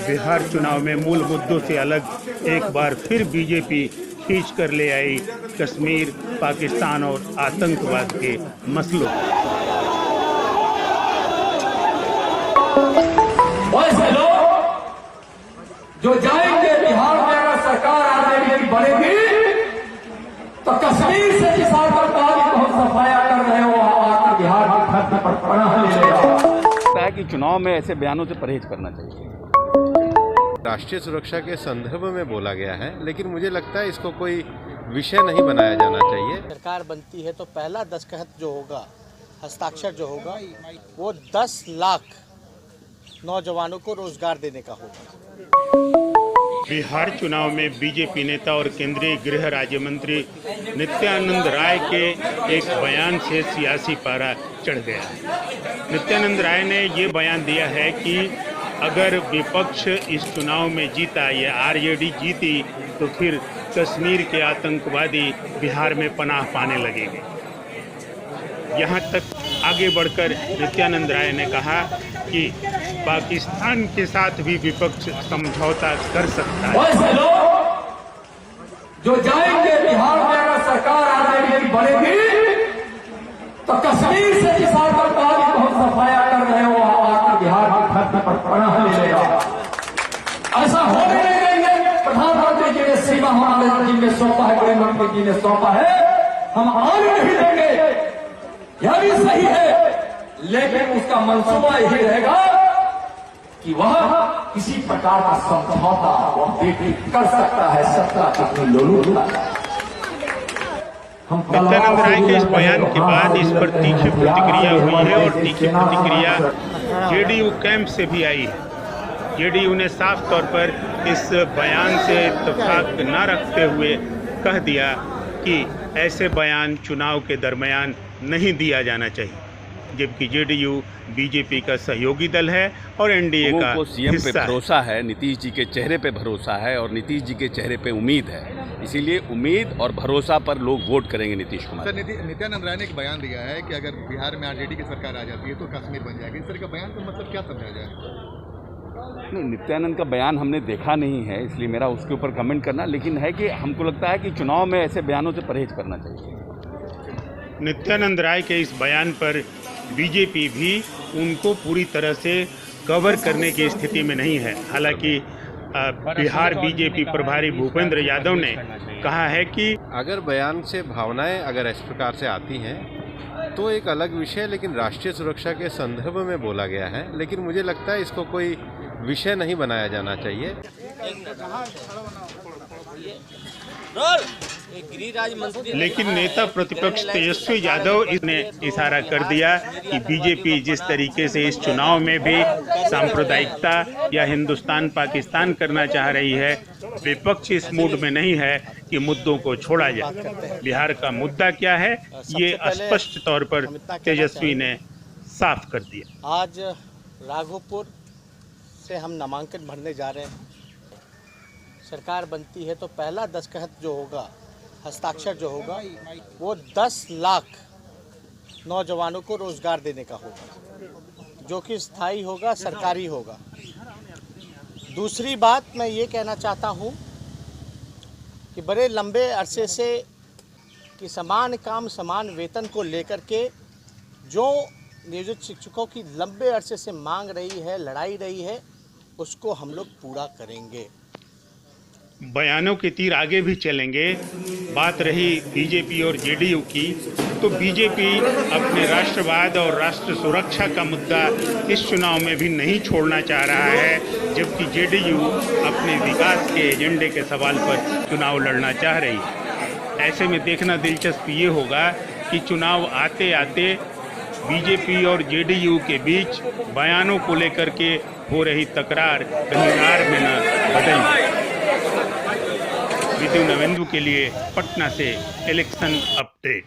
बिहार चुनाव में मूल मुद्दों से अलग एक बार फिर बीजेपी खींच कर ले आई कश्मीर, पाकिस्तान और आतंकवाद के मसलों। वैसे लोग जो जाएंगे बिहार में, अगर सरकार आरजेडी बनेगी तो कश्मीर से जिस आतंकवादी को हम सफाया कर रहे हो आकर बिहार की धरती पर पनाह ले लेगा। कि चुनाव में ऐसे बयानों से परहेज करना चाहिए। राष्ट्रीय सुरक्षा के संदर्भ में बोला गया है, लेकिन मुझे लगता है इसको कोई विषय नहीं बनाया जाना चाहिए। सरकार बनती है तो पहला दस्तखत जो होगा, हस्ताक्षर जो होगा, वो 10 लाख नौजवानों को रोजगार देने का होगा। बिहार चुनाव में बीजेपी नेता और केंद्रीय गृह राज्य मंत्री नित्यानंद राय के एक बयान से सियासी पारा चढ़ गया। नित्यानंद राय ने ये बयान दिया है कि अगर विपक्ष इस चुनाव में जीता या आरजेडी जीती तो फिर कश्मीर के आतंकवादी बिहार में पनाह पाने लगेंगे। यहाँ तक आगे बढ़कर नित्यानंद राय ने कहा कि पाकिस्तान के साथ भी विपक्ष समझौता कर सकता है। वैसे लोग जो जाएंगे बिहार में, अगर सरकार आरजेडी बनेगी तो कश्मीर से जिस आतंकवादी को हम सफाया कर रहे हो आकर बिहार की धरती पर पनाह ले लेगा। ऐसा होने नहीं देंगे। प्रधानमंत्री जी ने सीमा हमारे जी ने सौंपा है, गृह मंत्री जी ने सौंपा है, हम आने नहीं देंगे। यह भी सही है, लेकिन उसका मंसूबा यही रहेगा कि वह किसी प्रकार का समझौता वह कर सकता है। सत्ता कितनी लोलुपता है। नित्यानंद राय के इस बयान के बाद इस पर तीखी प्रतिक्रिया हुई है और तीखी प्रतिक्रिया जेडीयू कैंप से भी आई है। जेडीयू ने साफ तौर पर इस बयान से इत्तेफाक न रखते हुए कह दिया कि ऐसे बयान चुनाव के दरमियान नहीं दिया जाना चाहिए, जबकि जेडीयू बीजेपी का सहयोगी दल है और एनडीए का सीएम पे हिस्सा भरोसा है, नीतीश जी के चेहरे पे भरोसा है और नीतीश जी के चेहरे पे उम्मीद है। इसीलिए उम्मीद और भरोसा पर लोग वोट करेंगे नीतीश कुमार। सर, नित्यानंद राय ने एक बयान दिया है कि अगर बिहार में आरजेडी की सरकार आ जाती है तो कश्मीर बन जाएगी। इस तरह का बयान का मतलब क्या समझा जाए? नहीं, नित्यानंद का बयान हमने देखा नहीं है, इसलिए मेरा उसके ऊपर कमेंट करना, लेकिन है कि हमको लगता है कि चुनाव में ऐसे बयानों से परहेज करना चाहिए। नित्यानंद राय के इस बयान पर बीजेपी भी उनको पूरी तरह से कवर करने की स्थिति में नहीं है। हालांकि बिहार बीजेपी प्रभारी भूपेंद्र यादव ने कहा है कि अगर बयान से भावनाएं अगर इस प्रकार से आती हैं तो एक अलग विषय, लेकिन राष्ट्रीय सुरक्षा के संदर्भ में बोला गया है, लेकिन मुझे लगता है इसको कोई विषय नहीं बनाया जाना चाहिए। लेकिन नेता प्रतिपक्ष तेजस्वी यादव ने इशारा कर दिया कि बीजेपी जिस तरीके से इस चुनाव में भी सांप्रदायिकता या हिंदुस्तान पाकिस्तान करना चाह रही है, विपक्ष इस मूड में नहीं है कि मुद्दों को छोड़ा जाए। बिहार का मुद्दा क्या है, ये स्पष्ट तौर पर तेजस्वी ने साफ कर दिया। आज राघोपुर से हम नामांकन भरने जा रहे हैं। सरकार बनती है तो पहला दस्तखत जो होगा, हस्ताक्षर जो होगा, वो 10 लाख नौजवानों को रोजगार देने का होगा, जो कि स्थायी होगा, सरकारी होगा। दूसरी बात मैं ये कहना चाहता हूँ कि बड़े लंबे अरसे से कि समान काम समान वेतन को लेकर के जो नियोजित शिक्षकों की लंबे अरसे से मांग रही है, लड़ाई रही है, उसको हम लोग पूरा करेंगे। बयानों के तीर आगे भी चलेंगे। बात रही बीजेपी और जेडीयू की, तो बीजेपी अपने राष्ट्रवाद और राष्ट्र सुरक्षा का मुद्दा इस चुनाव में भी नहीं छोड़ना चाह रहा है, जबकि जेडीयू अपने विकास के एजेंडे के सवाल पर चुनाव लड़ना चाह रही है। ऐसे में देखना दिलचस्प ये होगा कि चुनाव आते आते बीजेपी और जेडीयू के बीच बयानों को लेकर के हो रही तकरार कहीं हार में न बदल। विद्यु नवेंदु के लिए पटना से इलेक्शन अपडेट।